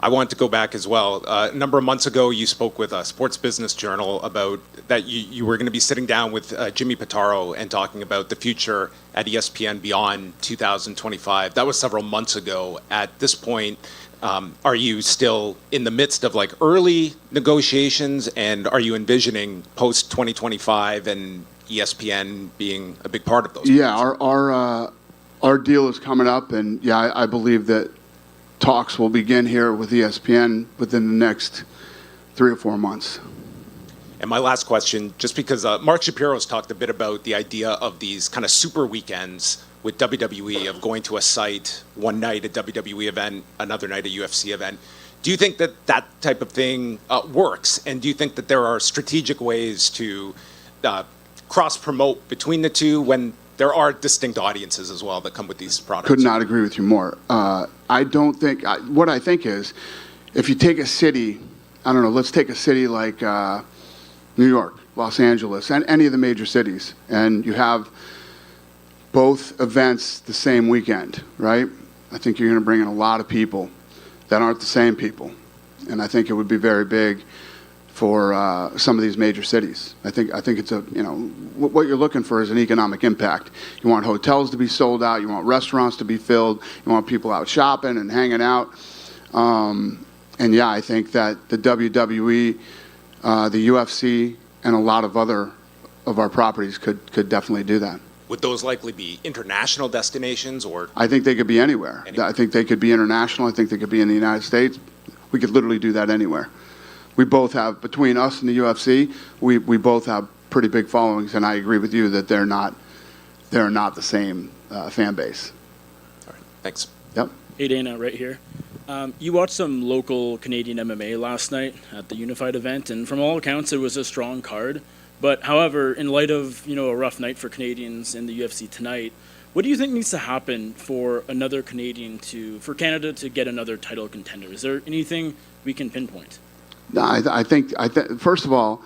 I wanted to go back as well. A number of months ago, you spoke with a Sports Business Journal about that you were going to be sitting down with Jimmy Pitaro and talking about the future at ESPN beyond 2025. That was several months ago. At this point, are you still in the midst of like early negotiations, and are you envisioning post 2025 and ESPN being a big part of those? Yeah, our deal is coming up, and yeah, I believe that talks will begin here with ESPN within the next 3 or 4 months. And my last question, just because Mark Shapiro's talked a bit about the idea of these kind of super weekends with WWE, of going to a site one night, a WWE event, another night, a UFC event. Do you think that that type of thing works? And do you think that there are strategic ways to cross-promote between the two when there are distinct audiences as well that come with these products? Could not agree with you more. I don't think, what I think is, if you take a city, I don't know, let's take a city like New York, Los Angeles, and any of the major cities, and you have both events the same weekend, right? I think you're going to bring in a lot of people that aren't the same people. And I think it would be very big for some of these major cities. I think it's a, you know, what you're looking for is an economic impact. You want hotels to be sold out. You want restaurants to be filled. You want people out shopping and hanging out. And yeah, I think that the WWE, the UFC, and a lot of other of our properties could definitely do that. Would those likely be international destinations, or? I think they could be anywhere. I think they could be international. I think they could be in the United States. We could literally do that anywhere. We both have, between us and the UFC, we both have pretty big followings, and I agree with you that they're not the same fan base. All right, thanks. Yep. Hey, Dana, right here. You watched some local Canadian MMA last night at the Unified event, and from all accounts, it was a strong card. But however, in light of, you know, a rough night for Canadians in the UFC tonight, what do you think needs to happen for another Canadian for Canada to get another title contender? Is there anything we can pinpoint? No, I think first of all,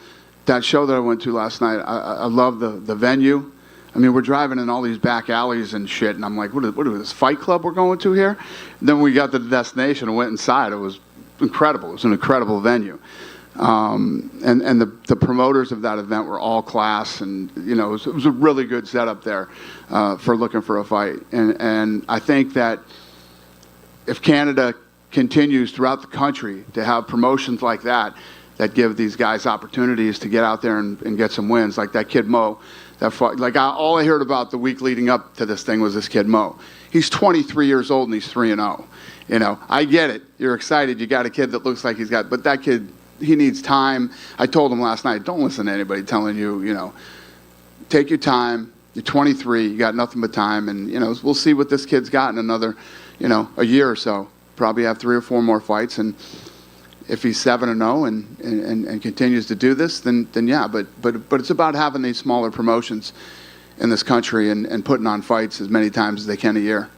that show that I went to last night, I love the venue. I mean, we're driving in all these back alleys and shit, and I'm like, what is this fight club we're going to here? And then we got to the destination and went inside. It was incredible. It was an incredible venue. And the promoters of that event were all class, and you know, it was a really good setup there for looking for a fight. And I think that if Canada continues throughout the country to have promotions like that give these guys opportunities to get out there and get some wins, like that kid Mo, that fought, like all I heard about the week leading up to this thing was this kid Mo. He's 23 years old and he's 3-0. You know, I get it. You're excited. You got a kid that looks like he's got, but that kid, he needs time. I told him last night, don't listen to anybody telling you, you know, take your time. You're 23. You got nothing but time. And, you know, we'll see what this kid's got in another, you know, a year or so. Probably have 3 or 4 more fights. And if he's 7-0 and continues to do this, then yeah. But it's about having these smaller promotions in this country and putting on fights as many times as they can a year.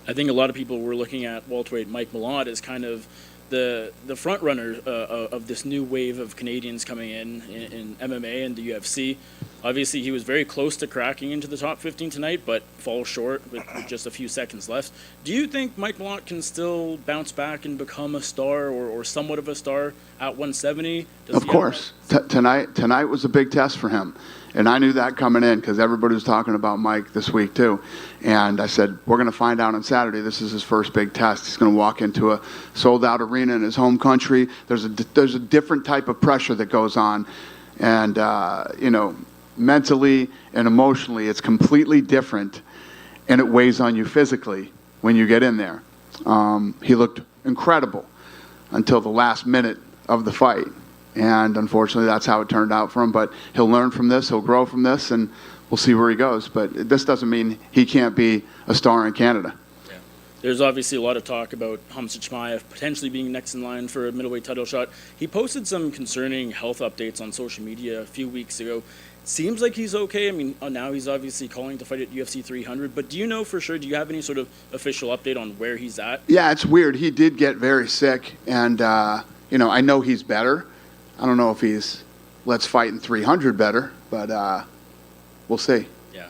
I think a lot of people were looking at welterweight Mike Malott as kind of the front runner of this new wave of Canadians coming in MMA and the UFC. Obviously, he was very close to cracking into the top 15 tonight, but falls short with just a few seconds left. Do you think Mike Malott can still bounce back and become a star or somewhat of a star at 170? Of course. Tonight was a big test for him. And I knew that coming in because everybody was talking about Mike this week too. And I said, we're going to find out on Saturday. This is his first big test. He's going to walk into a sold-out arena in his home country. There's a different type of pressure that goes on. And, you know, mentally and emotionally, it's completely different. And it weighs on you physically when you get in there. He looked incredible until the last minute of the fight. And unfortunately, that's how it turned out for him. But he'll learn from this, he'll grow from this, and we'll see where he goes. But this doesn't mean he can't be a star in Canada. Yeah. There's obviously a lot of talk about Khamzat Chimaev potentially being next in line for a middleweight title shot. He posted some concerning health updates on social media a few weeks ago. Seems like he's okay. I mean, now he's obviously calling to fight at UFC 300. But do you know for sure, do you have any sort of official update on where he's at? Yeah, it's weird. He did get very sick. And, you know, I know he's better. I don't know if he's let's fight in 300 better, but we'll see. Yeah.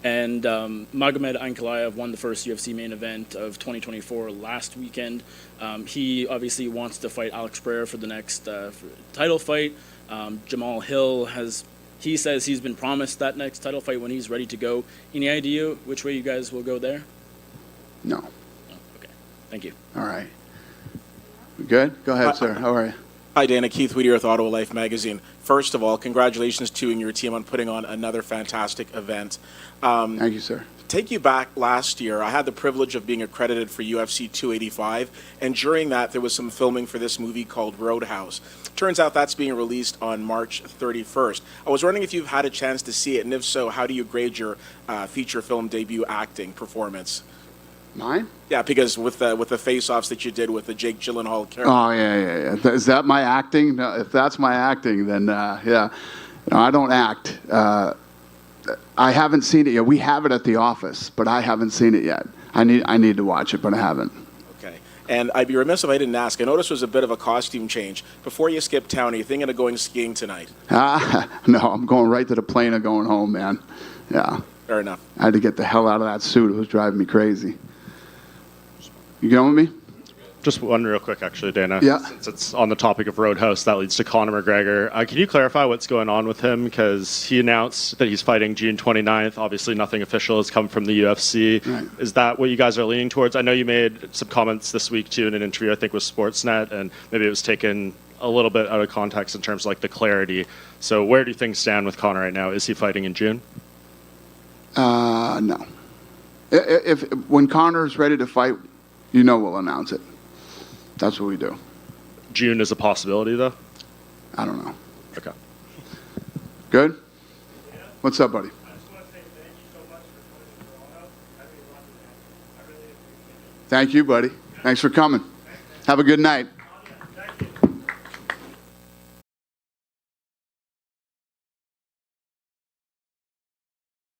And Magomed Ankalaev won the first UFC main event of 2024 last weekend. He obviously wants to fight Alex Pereira for the next title fight. Jamal Hill he says he's been promised that next title fight when he's ready to go. Any idea which way you guys will go there? No. Oh, okay. Thank you. All right. We good? Go ahead, sir. How are you? Hi, Dana. Keith Whittier with Ottawa Life Magazine. First of all, congratulations to you and your team on putting on another fantastic event. Thank you, sir. Take you back last year, I had the privilege of being accredited for UFC 285, and during that there was some filming for this movie called Roadhouse. Turns out that's being released on March 31st. I was wondering if you've had a chance to see it, and if so, how do you grade your feature film debut acting performance? Mine? Yeah, because with the face-offs that you did with the Jake Gyllenhaal character. Oh, yeah. Is that my acting? No, if that's my acting, then, yeah. No, I don't act. I haven't seen it yet. We have it at the office, but I haven't seen it yet. I need to watch it, but I haven't. Okay. And I'd be remiss if I didn't ask. I noticed it was a bit of a costume change. Before you skip town, are you thinking of going skiing tonight? No, I'm going right to the plane and going home, man. Yeah. Fair enough. I had to get the hell out of that suit. It was driving me crazy. You going with me? Just one real quick, actually, Dana. Yeah. Since it's on the topic of Roadhouse, that leads to Conor McGregor. Can you clarify what's going on with him? Because he announced that he's fighting June 29th. Obviously, nothing official has come from the UFC. Right. Is that what you guys are leaning towards? I know you made some comments this week, too, in an interview, I think, with Sportsnet, and maybe it was taken a little bit out of context in terms of like the clarity. So where do things stand with Conor right now? Is he fighting in June? No. When Conor's ready to fight, we'll announce it. That's what we do. June is a possibility, though? I don't know. Okay. Good? What's up, buddy? I just want to say thank you so much for putting it all out. I mean, a lot of that. I really appreciate it. Thank you, buddy. Thanks for coming. Have a good night.